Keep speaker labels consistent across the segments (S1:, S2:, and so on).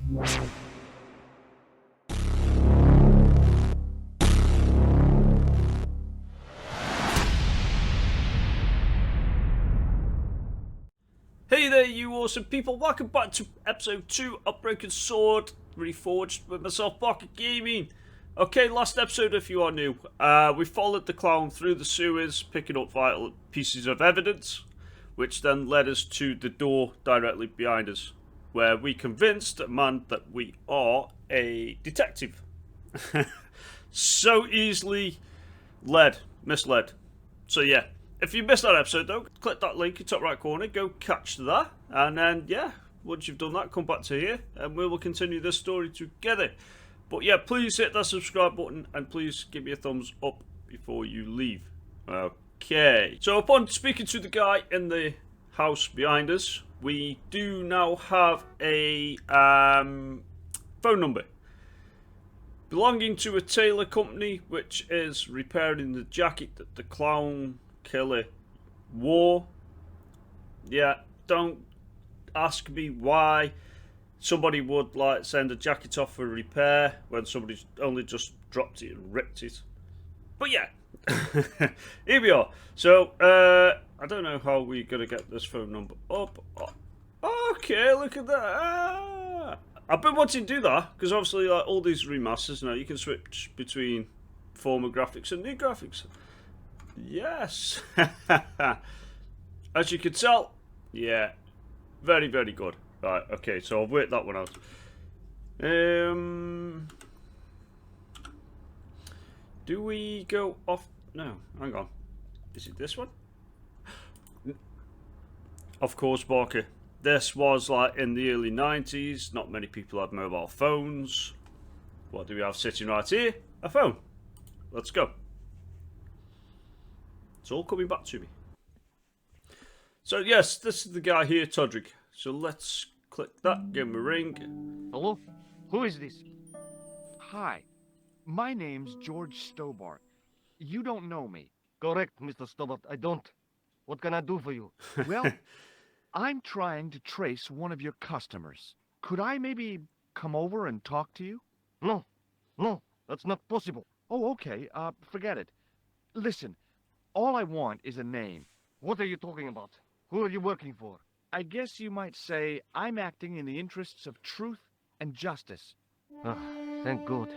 S1: Hey there, you awesome people. Welcome back to episode 2 of Broken Sword Reforged with myself, Pocket Gaming. Okay, last episode, if you are new, we followed the clown through the sewers, picking up vital pieces of evidence, which then led us to the door directly behind us, where we convinced a man that we are a detective. So easily misled. So yeah. If you missed that episode though, click that link in the top right corner, go catch that, and then yeah, once you've done that, come back to here and we will continue this story together. But yeah, please hit that subscribe button and please give me a thumbs up before you leave. Okay, so upon speaking to the guy in the house behind us, we do now have a phone number belonging to a tailor company which is repairing the jacket that the clown killer wore. Yeah, don't ask me why somebody would like send a jacket off for repair when somebody's only just dropped it and ripped it. But yeah, here we are. So I don't know how we're gonna get this phone number up. Okay, look at that. I've been wanting to do that because obviously like all these remasters now you can switch between former graphics and new graphics. Yes. As you can tell, yeah, very, very good. Right, okay, so I'll work that one out. Do we go off? No, hang on. Is it this one? Of course, Barker. This was like in the early 90s. Not many people had mobile phones. What do we have sitting right here? A phone. Let's go. It's all coming back to me. So yes, this is the guy here, Todrick. So let's click that, give him a ring.
S2: Hello? Who is this? Hi. My name's George Stobbart. You don't know me. Correct, Mr. Stobbart. I don't. What can I do for you? Well, I'm trying to trace one of your customers. Could I maybe come over and talk to you? No. No, that's not possible. Oh, okay. Forget it. Listen. All I want is a name. What are you talking about? Who are you working for? I guess you might say I'm acting in the interests of truth and justice. Ah, thank God.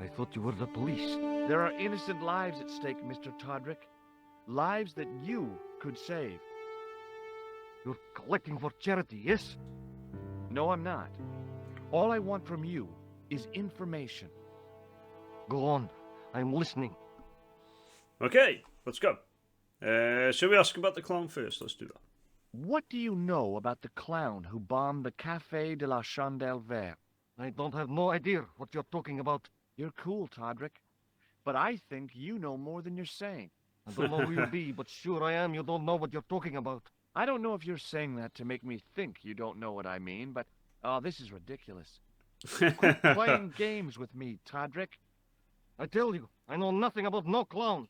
S2: I thought you were the police. There are innocent lives at stake, Mr. Todrick. Lives that you could save. You're collecting for charity, yes? No, I'm not. All I want from you is information. Go on. I'm listening.
S1: Okay. Let's go. Shall we ask about the clown first? Let's do that.
S2: What do you know about the clown who bombed the Café de la Chandelle Verte? I don't have no idea what you're talking about. You're cool, Todrick. But I think you know more than you're saying. I don't know who you be, but sure I am you don't know what you're talking about. I don't know if you're saying that to make me think you don't know what I mean, but... Oh, this is ridiculous. Quit playing games with me, Todrick. I tell you, I know nothing about no clown.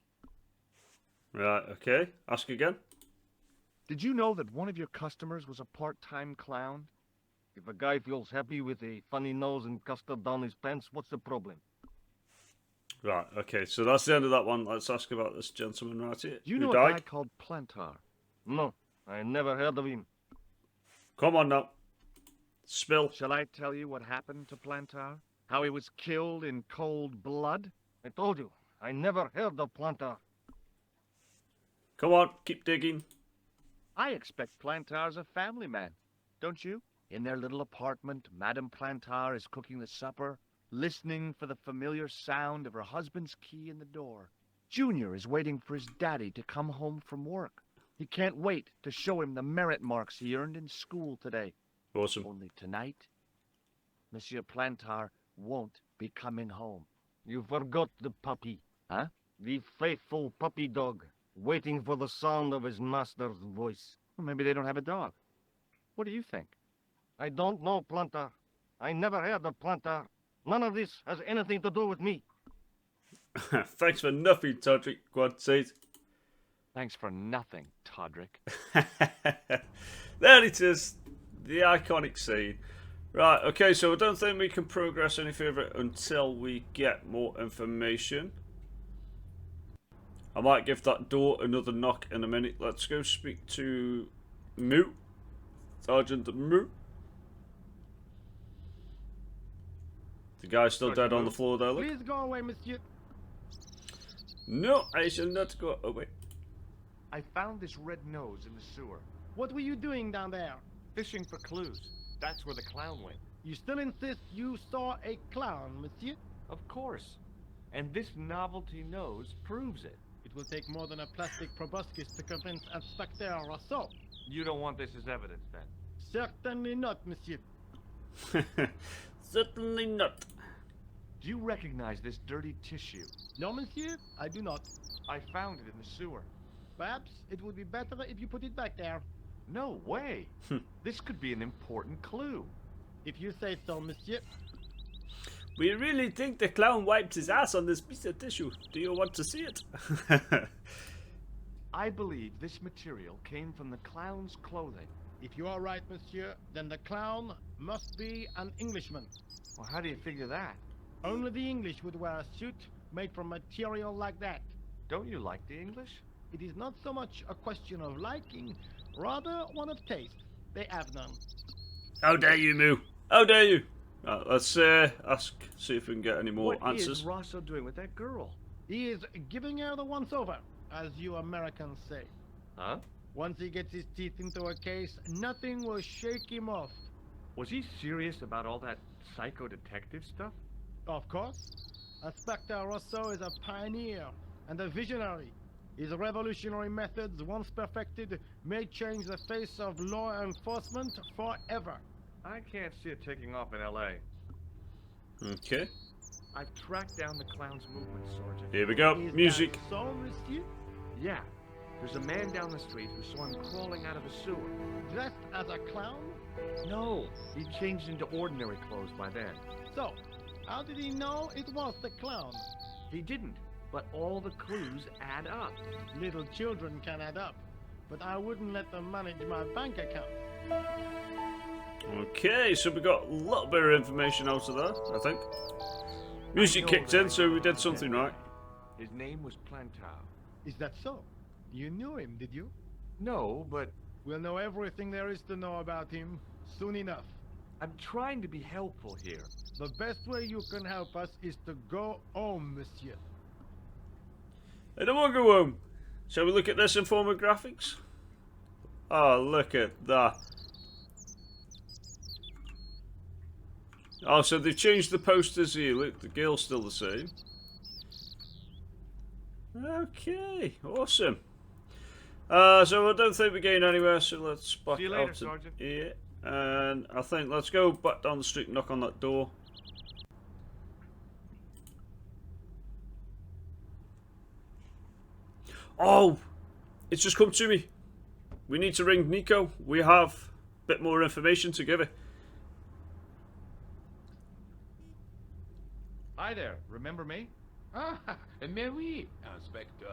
S1: Right, okay. Ask again.
S2: Did you know that one of your customers was a part-time clown? If a guy feels happy with a funny nose and custard down his pants, what's the problem?
S1: Right, okay. So that's the end of that one. Let's ask about this gentleman right here.
S2: Do you know a guy called Plantard? No, I never heard of him.
S1: Come on now. Spill.
S2: Shall I tell you what happened to Plantard? How he was killed in cold blood? I told you, I never heard of Plantard.
S1: Come on, keep digging.
S2: I expect Plantard's a family man, don't you? In their little apartment, Madame Plantard is cooking the supper, listening for the familiar sound of her husband's key in the door. Junior is waiting for his daddy to come home from work. He can't wait to show him the merit marks he earned in school today.
S1: Awesome.
S2: Only tonight, Monsieur Plantard won't be coming home. You forgot the puppy, huh? The faithful puppy dog. Waiting for the sound of his master's voice. Well, maybe they don't have a dog. What do you think? I don't know, Plantard. I never heard of Plantard. None of this has anything to do with me.
S1: Thanks for nothing, Todrick. Go on, say it.
S2: Thanks for nothing, Todrick.
S1: There it is. The iconic scene Right, okay, so I don't think we can progress any further until we get more information. I might give that door another knock in a minute. Let's go speak to Moo. Sergeant Moo. The guy's still dead on the floor there, look.
S2: Please go away, monsieur.
S1: No, I shall not go away.
S2: I found this red nose in the sewer.
S3: What were you doing down there?
S2: Fishing for clues. That's where the clown went.
S3: You still insist you saw a clown, monsieur?
S2: Of course. And this novelty nose proves it.
S3: It will take more than a plastic proboscis to convince Inspector Rousseau.
S2: You don't want this as evidence, then?
S3: Certainly not, monsieur.
S1: Certainly not.
S2: Do you recognize this dirty tissue?
S3: No, monsieur, I do not.
S2: I found it in the sewer.
S3: Perhaps it would be better if you put it back there.
S2: No way. This could be an important clue.
S3: If you say so, monsieur.
S1: We really think the clown wiped his ass on this piece of tissue. Do you want to see it?
S2: I believe this material came from the clown's clothing.
S3: If you are right, monsieur, then the clown must be an Englishman.
S2: Well, how do you figure that?
S3: Only the English would wear a suit made from material like that.
S2: Don't you like the English?
S3: It is not so much a question of liking, rather one of taste. They have none.
S1: How dare you, Moo? How dare you? Let's ask, see if we can get any more
S2: What
S1: answers.
S2: is Rosso doing with that girl?
S3: He is giving her the once-over, as you Americans say.
S2: Huh?
S3: Once he gets his teeth into a case, nothing will shake him off.
S2: Was he serious about all that psycho detective stuff?
S3: Of course. Inspector Rousseau is a pioneer and a visionary. His revolutionary methods, once perfected, may change the face of law enforcement forever.
S2: I can't see it taking off in L.A.
S1: Okay,
S2: I've tracked down the clown's movements, Sergeant.
S1: here we go.
S3: Is
S1: Music.
S3: that so, monsieur?
S2: Yeah. There's a man down the street who saw him crawling out of a sewer.
S3: Dressed as a clown?
S2: No, he changed into ordinary clothes by then.
S3: So, how did he know it was the clown?
S2: He didn't, but all the clues add up.
S3: Little children can add up, but I wouldn't let them manage my bank account.
S1: Okay, so we got a little bit of information out of that, I think. Music
S2: I know
S1: kicked
S2: that
S1: in,
S2: I
S1: so we
S2: know
S1: did
S2: that
S1: something
S2: guy.
S1: right.
S2: His name was Plantard.
S3: Is that so? You knew him, did you?
S2: No, but
S3: We'll know everything there is to know about him soon enough.
S2: I'm trying to be helpful here.
S3: The best way you can help us is to go home, monsieur.
S1: I don't want to go home. Shall we look at this infographics? Oh, look at that. Oh, so they've changed the posters here. Look, the girl's still the same. Okay, awesome. So I don't think we're going anywhere, so let's back
S2: See you later,
S1: out
S2: Sergeant.
S1: here. And I think let's go back down the street and knock on that door. Oh! It's just come to me. We need to ring Nico. We have a bit more information to give her.
S4: Hi there, remember me?
S5: Ah, mais oui, Inspector.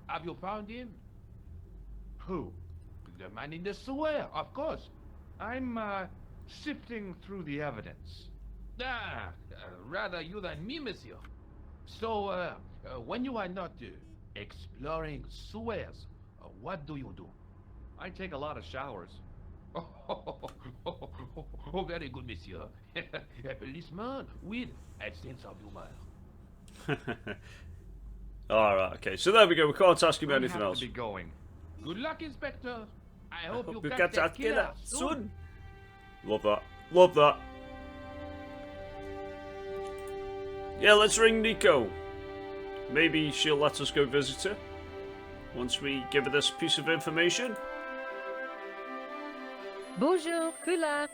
S5: Have you found him?
S2: Who?
S5: The man in the sewer, of course.
S2: I'm, sifting through the evidence.
S5: Rather you than me, monsieur. So, when you are not exploring sewers, what do you do?
S2: I take a lot of showers.
S5: Oh, very good, monsieur. A policeman with a sense of humor.
S1: Alright, okay. So there we go. We can't ask him
S2: We
S1: anything
S2: have
S1: else.
S2: to be going.
S5: Good luck, Inspector. I hope you
S1: We
S5: catch
S1: catch
S5: that
S1: that
S5: killer
S1: killer
S5: soon.
S1: soon. Love that. Love that. Yeah, let's ring Nico. Maybe she'll let us go visit her once we give her this piece of information.
S6: Bonjour, Collard.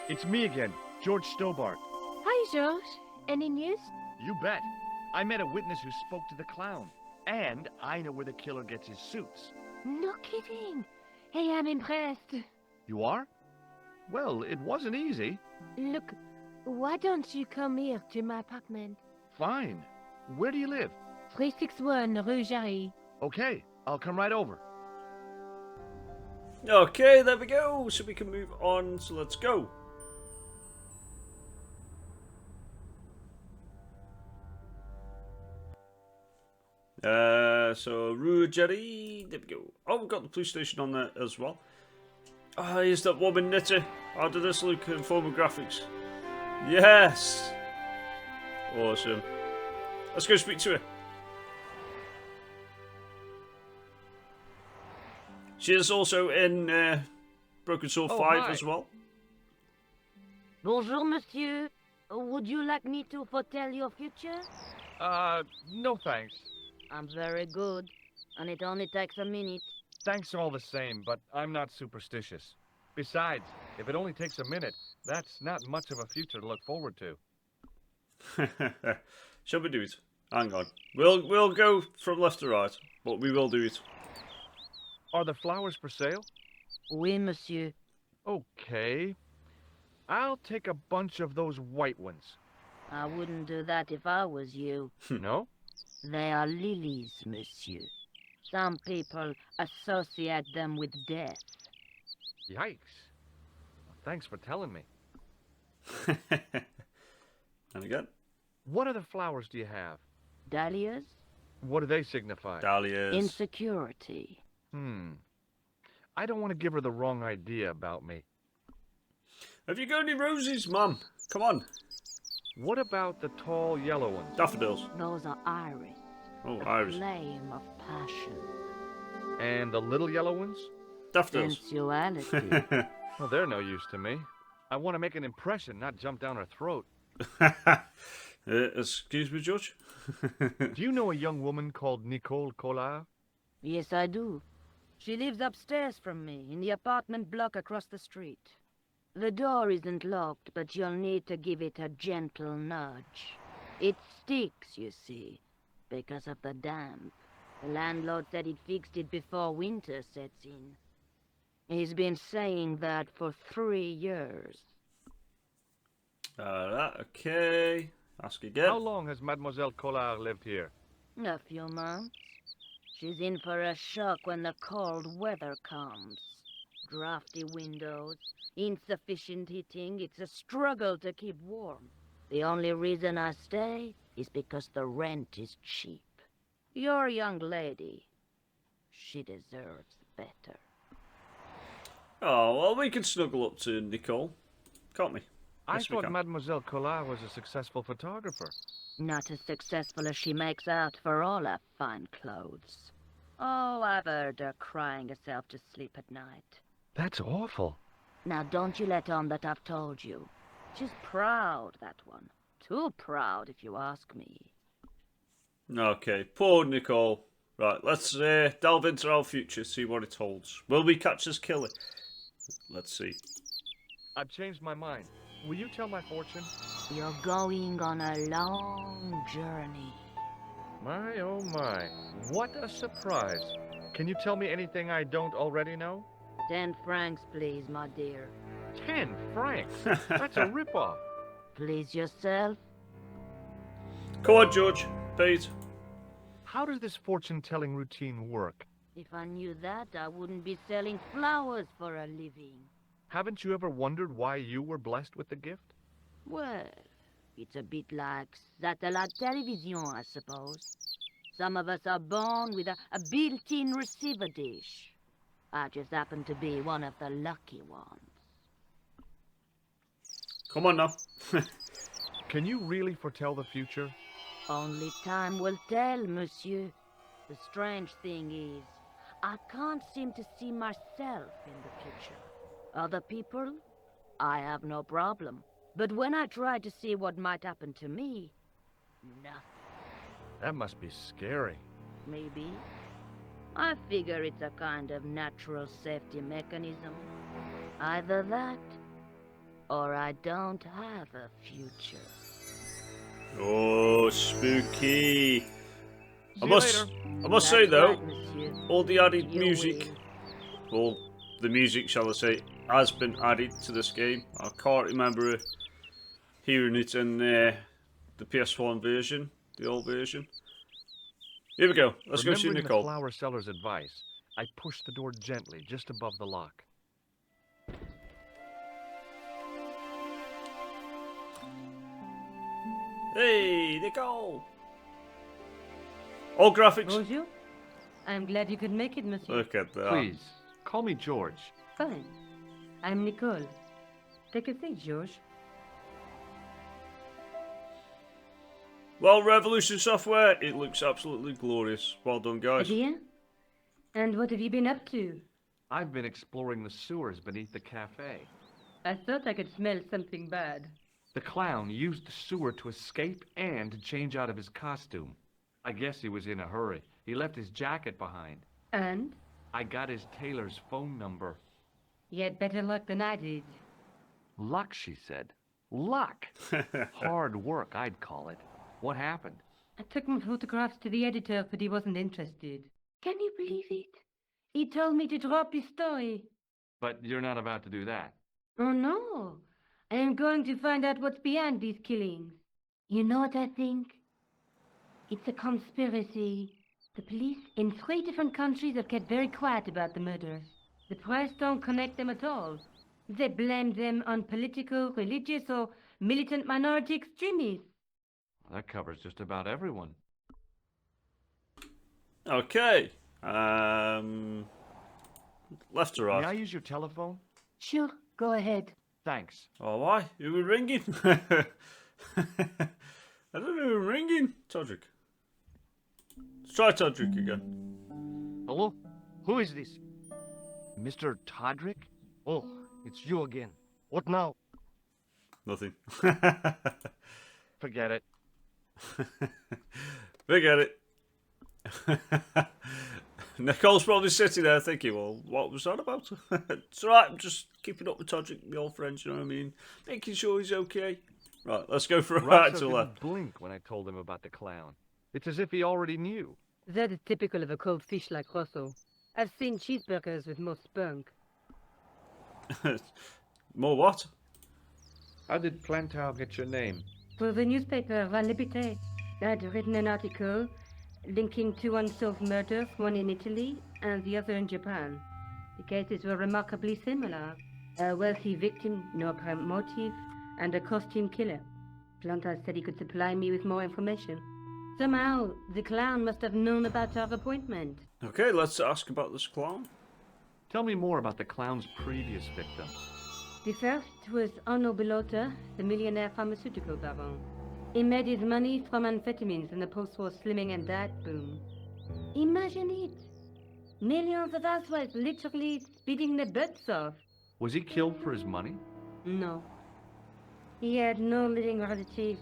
S2: It's me again, George Stobbart.
S6: Hi, George. Any news?
S2: You bet. I met a witness who spoke to the clown. And I know where the killer gets his suits.
S6: No kidding. Hey, I'm impressed.
S2: You are? Well, it wasn't easy.
S6: Look, why don't you come here to my apartment?
S2: Fine. Where do you live?
S6: 361 Rue Jarry.
S2: Okay, I'll come right over.
S1: Okay, there we go. So we can move on. So let's go. So Ruggieri, there we go. Oh, we've got the police station on there as well. Ah, here's that woman knitter. How did this look in formal graphics? Yes! Awesome. Let's go speak to her. She is also in Broken Sword 5
S2: hi.
S1: as well.
S6: Bonjour, monsieur. Would you like me to foretell your future?
S2: No thanks.
S6: I'm very good, and it only takes a minute.
S2: Thanks all the same, but I'm not superstitious. Besides, if it only takes a minute, that's not much of a future to look forward to.
S1: Shall we do it? Hang on. We'll go from left to right, but we will do it.
S2: Are the flowers for sale?
S6: Oui, monsieur.
S2: Okay. I'll take a bunch of those white ones.
S6: I wouldn't do that if I was you.
S2: No?
S6: They are lilies, monsieur. Some people associate them with death.
S2: Yikes. Thanks for telling me.
S1: And again.
S2: What other flowers do you have?
S6: Dahlias?
S2: What do they signify?
S1: Dahlias.
S6: Insecurity.
S2: I don't want to give her the wrong idea about me.
S1: Have you got any roses, Mum? Come on.
S2: What about the tall yellow ones?
S1: Daffodils.
S6: Those are iris.
S1: Oh,
S6: The
S1: iris.
S6: flame of passion.
S2: And the little yellow ones?
S1: Daffodils.
S6: Sensuality.
S2: Well, they're no use to me. I want to make an impression, not jump down her throat.
S1: Excuse me, George?
S2: Do you know a young woman called Nicole Collard?
S6: Yes, I do. She lives upstairs from me, in the apartment block across the street. The door isn't locked, but you'll need to give it a gentle nudge. It sticks, you see, because of the damp. The landlord said he'd fixed it before winter sets in. He's been saying that for 3 years.
S1: Okay. Ask again.
S2: How long has Mademoiselle Collard lived here?
S6: A few months. She's in for a shock when the cold weather comes. Drafty windows, insufficient heating. It's a struggle to keep warm. The only reason I stay is because the rent is cheap. Your young lady, she deserves better.
S1: Oh, well, we can snuggle up to Nicole, can't we?
S2: I
S1: Yes, we
S2: thought
S1: can.
S2: Mademoiselle Collard was a successful photographer.
S6: Not as successful as she makes out for all her fine clothes. Oh, I've heard her crying herself to sleep at night.
S2: That's awful.
S6: Now, don't you let on that I've told you. She's proud, that one. Too proud, if you ask me.
S1: Okay, poor Nicole. Right, let's delve into our future, see what it holds. Will we catch this killer? Let's see.
S2: I've changed my mind. Will you tell my fortune?
S6: You're going on a long journey.
S2: My, oh my. What a surprise. Can you tell me anything I don't already know?
S6: 10 francs, please, my dear.
S2: 10 francs? That's a ripoff.
S6: Please yourself.
S1: Come on, George. Pay it.
S2: How does this fortune-telling routine work?
S6: If I knew that, I wouldn't be selling flowers for a living.
S2: Haven't you ever wondered why you were blessed with the gift?
S6: Well, it's a bit like satellite television, I suppose. Some of us are born with a built-in receiver dish. I just happen to be one of the lucky ones.
S1: Come on now.
S2: Can you really foretell the future?
S6: Only time will tell, monsieur. The strange thing is, I can't seem to see myself in the future. Other people, I have no problem. But when I try to see what might happen to me, nothing.
S2: That must be scary.
S6: Maybe. I figure it's a kind of natural safety mechanism. Either that, or I don't have a future.
S1: Oh, spooky.
S2: See you later.
S1: I must say
S6: That's
S1: though,
S6: right, monsieur.
S1: all the added
S6: You
S1: music,
S6: will.
S1: well, the music, shall I say, has been added to this game. I can't remember hearing it in the PS1 version, the old version. Here we go. Let's go see
S2: Remembering the
S1: Nicole.
S2: flower seller's advice, I pushed the door gently just above the lock.
S1: Hey, Nicole! All graphics.
S6: Bonjour. I'm glad you could make it, monsieur.
S1: Look at that.
S2: Please, call me George.
S6: Fine. I'm Nicole. Take a seat, George.
S1: Well, Revolution Software, it looks absolutely glorious. Well done, guys.
S6: Bien. And what have you been up to?
S2: I've been exploring the sewers beneath the cafe.
S6: I thought I could smell something bad.
S2: The clown used the sewer to escape and to change out of his costume. I guess he was in a hurry. He left his jacket behind.
S6: And?
S2: I got his tailor's phone number.
S6: You had better luck than I did.
S2: Luck, she said. Luck! Hard work, I'd call it. What happened?
S6: I took my photographs to the editor, but he wasn't interested. Can you believe it? He told me to drop his story.
S2: But you're not about to do that.
S6: Oh no. I am going to find out what's behind these killings. You know what I think? It's a conspiracy. The police in 3 different countries have kept very quiet about the murders. The press don't connect them at all. They blame them on political, religious, or militant minority extremists.
S2: That covers just about everyone.
S1: Okay. Left or right?
S2: May I use your telephone?
S6: Sure, go ahead.
S2: Thanks.
S1: Oh, why? Who was ringing? I don't know who was ringing. Todrick. Let's try Todrick again.
S3: Hello? Who is this? Mr. Todrick? Oh, it's you again. What now?
S1: Nothing.
S3: Forget it.
S1: Forget it. Nicole's probably sitting there thinking, well, what was that about? It's alright, I'm just keeping up with Todrick, my old friend, you know what I mean? Making sure he's okay. Right, let's go for a right to
S2: didn't
S1: left.
S2: blink when I told him about the clown. It's as if he already knew.
S6: That is typical of a cold fish like Russell. I've seen cheeseburgers with more spunk.
S1: More what?
S2: How did Plantard get your name?
S6: For the newspaper, La Liberté, I'd written an article linking 2 unsolved murders, one in Italy and the other in Japan. The cases were remarkably similar. A wealthy victim, no apparent motive, and a costume killer. Plantard said he could supply me with more information. Somehow, the clown must have known about our appointment.
S1: Okay, let's ask about this clown.
S2: Tell me more about the clown's previous victims.
S6: The first was Arno Bellotta, the millionaire pharmaceutical baron. He made his money from amphetamines in the post-war slimming and diet boom. Imagine it! Millions of housewives literally speeding their butts off.
S2: Was he killed for his money?
S6: No. He had no living relatives,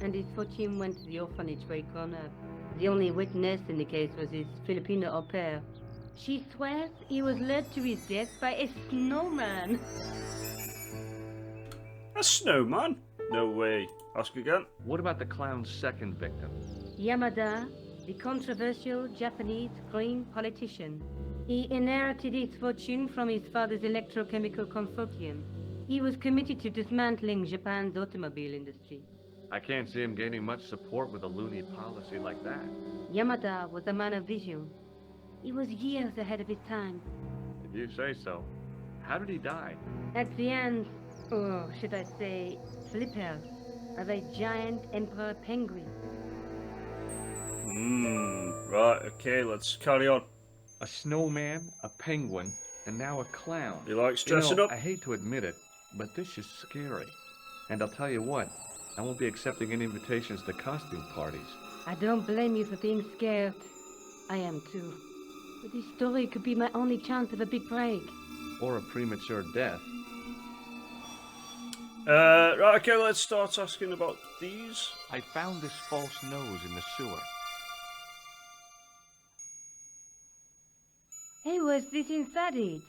S6: and his fortune went to the orphanage where he grew up. The only witness in the case was his Filipino au pair. She swears he was led to his death by a snowman.
S1: A snowman? No way. Ask again.
S2: What about the clown's second victim?
S6: Yamada, the controversial Japanese green politician. He inherited his fortune from his father's electrochemical consortium. He was committed to dismantling Japan's automobile industry.
S2: I can't see him gaining much support with a loony policy like that.
S6: Yamada was a man of vision. He was years ahead of his time.
S2: If you say so. How did he die?
S6: At the end, or should I say, flippers, of a giant emperor penguin.
S1: Right, okay, let's carry on.
S2: A snowman, a penguin, and now a clown.
S1: You like stressing up?
S2: I hate to admit it, but this is scary. And I'll tell you what, I won't be accepting any invitations to costume parties.
S6: I don't blame you for being scared. I am too. But this story could be my only chance of a big break.
S2: Or a premature death.
S1: Right, okay, let's start asking about these.
S2: I found this false nose in the sewer.
S6: Hey, what's this inside it?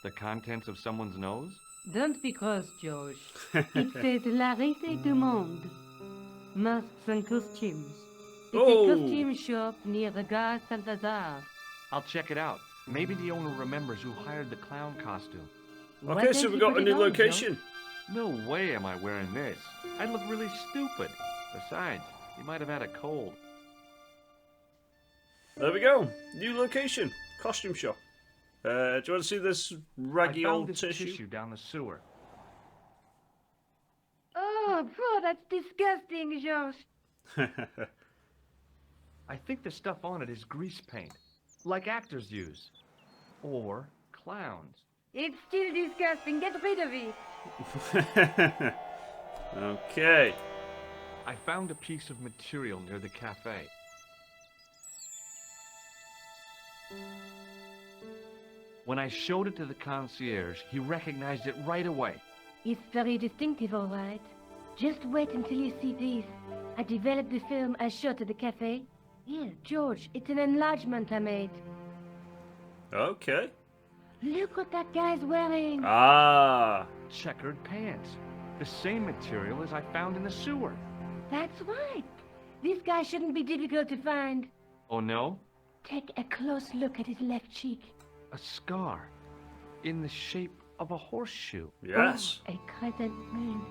S2: The contents of someone's nose?
S6: Don't be cross, George. It says La Rite du Monde. Masks and costumes. It's
S1: Oh.
S6: a costume shop near the Gare Saint-Lazare.
S2: I'll check it out. Maybe the owner remembers who hired the clown costume.
S6: Why
S1: Okay,
S6: don't
S1: so
S6: you
S1: we got
S6: put
S1: a
S6: it
S1: new
S6: on,
S1: location.
S2: No way am I wearing this. I'd look really stupid. Besides, he might have had a cold.
S1: There we go. New location. Costume shop. Do you want to see this raggy
S2: I found
S1: old
S2: this
S1: tissue?
S2: down the sewer.
S6: Oh, bro, that's disgusting, George.
S2: I think the stuff on it is grease paint, like actors use. Or clowns.
S6: It's still disgusting. Get rid of it.
S1: Okay.
S2: I found a piece of material near the cafe. When I showed it to the concierge, he recognized it right away.
S6: It's very distinctive, all right. Just wait until you see this. I developed the film I shot at the cafe. Here, George, it's an enlargement I made.
S1: Okay.
S6: Look what that guy's wearing.
S1: Ah.
S2: Checkered pants. The same material as I found in the sewer.
S6: That's right. This guy shouldn't be difficult to find.
S2: Oh no?
S6: Take a close look at his left cheek.
S2: A scar. In the shape of a horseshoe.
S1: Yes.
S6: Oh, a crescent moon.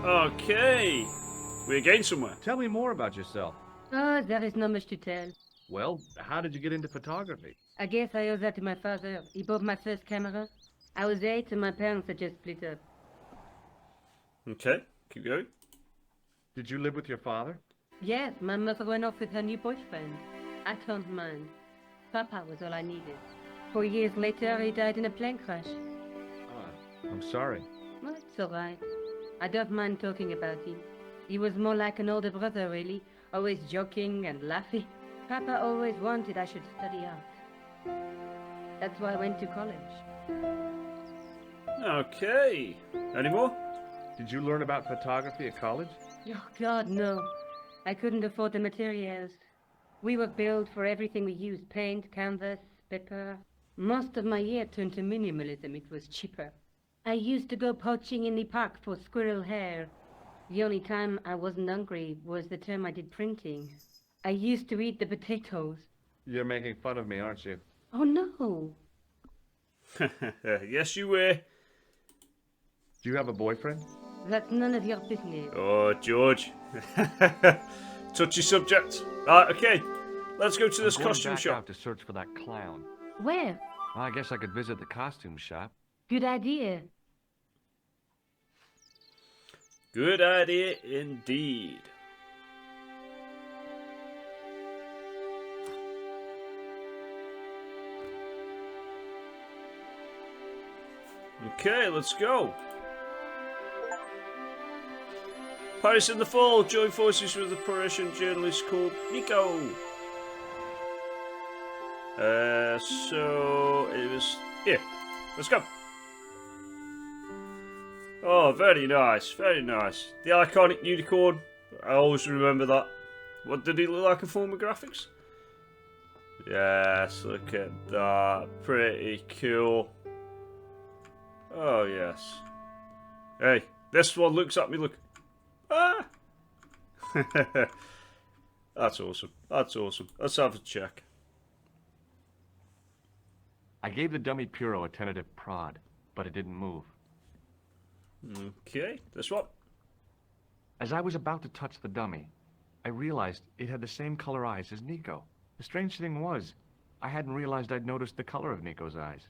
S1: Okay. We're again somewhere.
S2: Tell me more about yourself.
S6: Oh, there is not much to tell.
S2: Well, how did you get into photography?
S6: I guess I owe that to my father. He bought my first camera. I was 8 and my parents had just split up.
S1: Okay. Keep going.
S2: Did you live with your father?
S6: Yes, my mother went off with her new boyfriend. I don't mind. Papa was all I needed. 4 years later, he died in a plane crash.
S2: I'm sorry.
S6: Well, it's all right. I don't mind talking about him. He was more like an older brother, really. Always joking and laughing. Papa always wanted I should study art. That's why I went to college.
S1: Okay. Any more?
S2: Did you learn about photography at college?
S6: Oh, God, no. I couldn't afford the materials. We were billed for everything we used. Paint, canvas, paper. Most of my year turned to minimalism. It was cheaper. I used to go poaching in the park for squirrel hair. The only time I wasn't hungry was the term I did printing. I used to eat the potatoes.
S2: You're making fun of me, aren't you?
S6: Oh, no.
S1: Yes, you were.
S2: Do you have a boyfriend?
S6: That's none of your business.
S1: Oh, George. Touchy subject. Right, okay. Let's go to this
S2: I'm going
S1: costume
S2: back
S1: shop.
S2: out to search for that clown.
S6: Where?
S2: I guess I could visit the costume shop.
S6: Good idea.
S1: Good idea indeed. Okay, let's go. Paris in the fall. Join forces with a Parisian journalist called Nico. So it was here. Let's go. Oh, very nice, very nice. The iconic unicorn. I always remember that. What did he look like in form of graphics? Yes, look at that. Pretty cool. Oh, yes. Hey, this one looks at me, look. Ah! That's awesome. That's awesome. Let's have a check.
S2: I gave the dummy Puro a tentative prod, but it didn't move.
S1: Okay, this one.
S2: As I was about to touch the dummy, I realized it had the same color eyes as Nico. The strange thing was, I hadn't realized I'd noticed the color of Nico's eyes.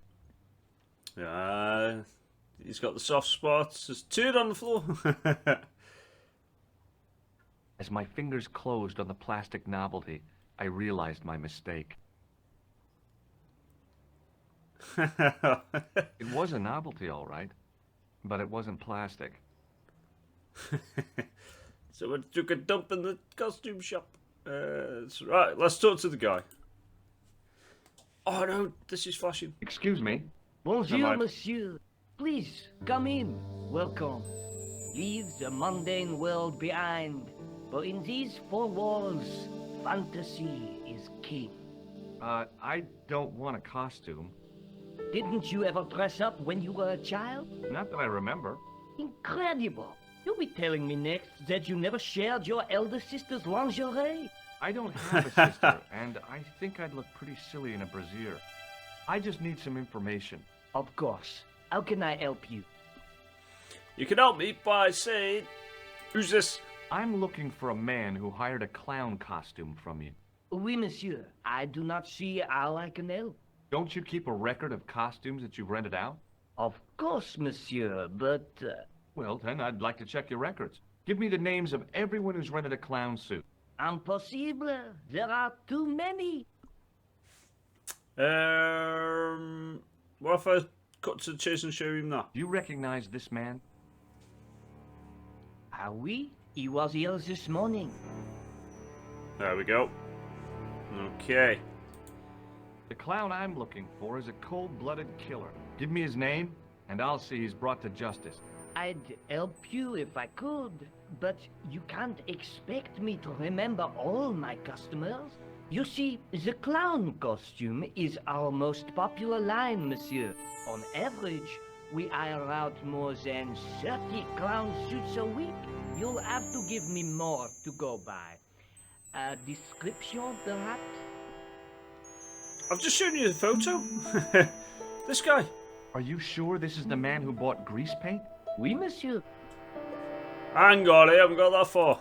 S1: He's got the soft spots. There's two on the floor.
S2: As my fingers closed on the plastic novelty, I realized my mistake. It was a novelty, all right, but it wasn't plastic.
S1: So I took a dump in the costume shop. Right, let's talk to the guy. Oh no, this is flashing.
S2: Excuse me.
S4: Bonjour,
S1: Never mind.
S4: monsieur. Please, come in. Welcome. Leave the mundane world behind. But in these four walls, fantasy is king.
S2: I don't want a costume.
S4: Didn't you ever dress up when you were a child?
S2: Not that I remember.
S4: Incredible. You'll be telling me next that you never shared your elder sister's lingerie.
S2: I don't have a sister, and I think I'd look pretty silly in a brassiere. I just need some information.
S4: Of course. How can I help you?
S1: You can help me by saying, who's this?
S2: I'm looking for a man who hired a clown costume from you.
S4: Oui, monsieur. I do not see how I can help.
S2: Don't you keep a record of costumes that you've rented out?
S4: Of course, monsieur, but...
S2: Well, then I'd like to check your records. Give me the names of everyone who's rented a clown suit.
S4: Impossible. There are too many.
S1: What if I cut to the chase and show him that?
S2: Do you recognize this man?
S4: Ah oui? He was here this morning.
S1: There we go. Okay.
S2: The clown I'm looking for is a cold-blooded killer. Give me his name, and I'll see he's brought to justice.
S4: I'd help you if I could, but you can't expect me to remember all my customers. You see, the clown costume is our most popular line, monsieur. On average, we hire out more than 30 clown suits a week. You'll have to give me more to go by. A description, perhaps?
S1: I've just shown you the photo. This guy.
S2: Are you sure this is the man who bought grease paint?
S4: Oui, monsieur.
S1: Hang on, I haven't got that far.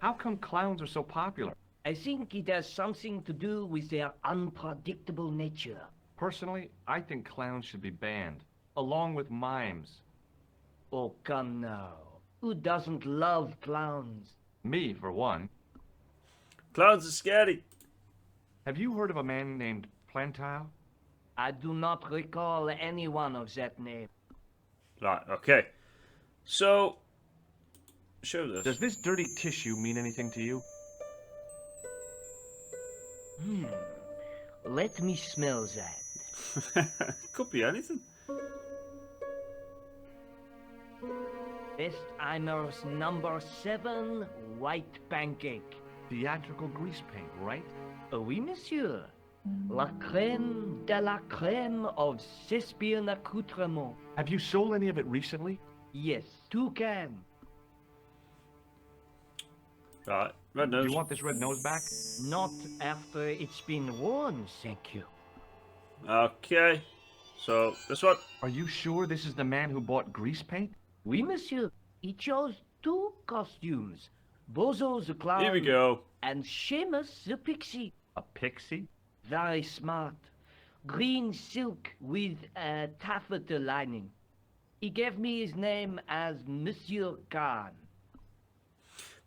S2: How come clowns are so popular?
S4: I think it has something to do with their unpredictable nature.
S2: Personally, I think clowns should be banned, along with mimes.
S4: Oh, come now. Who doesn't love clowns?
S2: Me, for one.
S1: Clowns are scary.
S2: Have you heard of a man named Plantard?
S4: I do not recall anyone of that name.
S1: Right, okay. So, show this.
S2: Does this dirty tissue mean anything to you?
S4: Let me smell that.
S1: Could be anything.
S4: Bestheimer's number 7 white pancake.
S2: Theatrical grease paint, right?
S4: Oui, monsieur. La crème de la crème of Thespian accoutrement.
S2: Have you sold any of it recently?
S4: Yes, 2 cans.
S1: Right, red
S2: Do
S1: nose.
S2: you want this red nose back?
S4: Not after it's been worn, thank you.
S1: Okay. So, this one.
S2: Are you sure this is the man who bought grease paint?
S4: Oui, monsieur. He chose 2 costumes. Bozo the clown.
S1: Here we go.
S4: And Seamus the pixie.
S2: A pixie?
S4: Very smart. Green silk with a taffeta lining. He gave me his name as Monsieur Khan.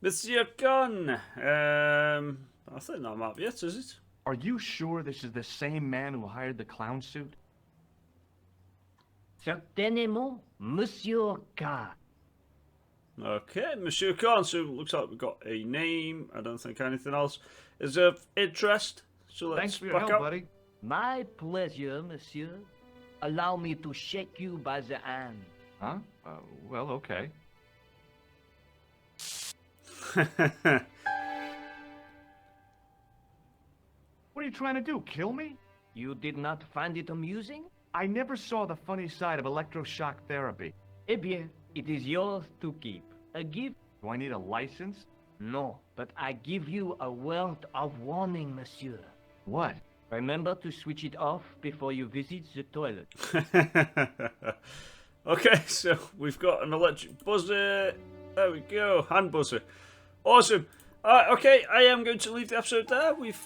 S1: Monsieur Gunn. I think that might be it, is it?
S2: Are you sure this is the same man who hired the clown suit?
S4: Certainement, Monsieur Khan.
S1: Okay, Monsieur Khan. So, it looks like we've got a name. I don't think anything else is of interest. So, let's
S2: Thanks for your
S1: back
S2: help,
S1: up.
S2: buddy.
S4: My pleasure, monsieur. Allow me to shake you by the hand.
S2: Huh? Well, okay. What are you trying to do, kill me?
S4: You did not find it amusing?
S2: I never saw the funny side of electroshock therapy.
S4: Eh bien, it is yours to keep. A gift?
S2: Do I need a license?
S4: No, but I give you a word of warning, monsieur.
S2: What?
S4: Remember to switch it off before you visit the toilet.
S1: Okay, so we've got an electric buzzer. There we go, hand buzzer. Awesome. Okay, I am going to leave the episode there. We've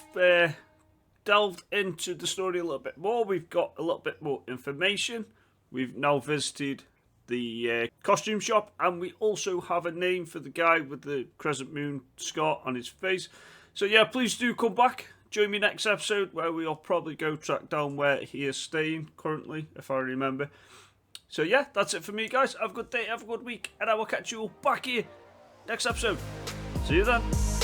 S1: delved into the story a little bit more. We've got a little bit more information. We've now visited the costume shop, and we also have a name for the guy with the crescent moon scar on his face. So yeah, please do come back. Join me next episode where we'll probably go track down where he is staying currently, if I remember. So yeah, that's it for me, guys. Have a good day, have a good week, and I will catch you all back here next episode. See you then.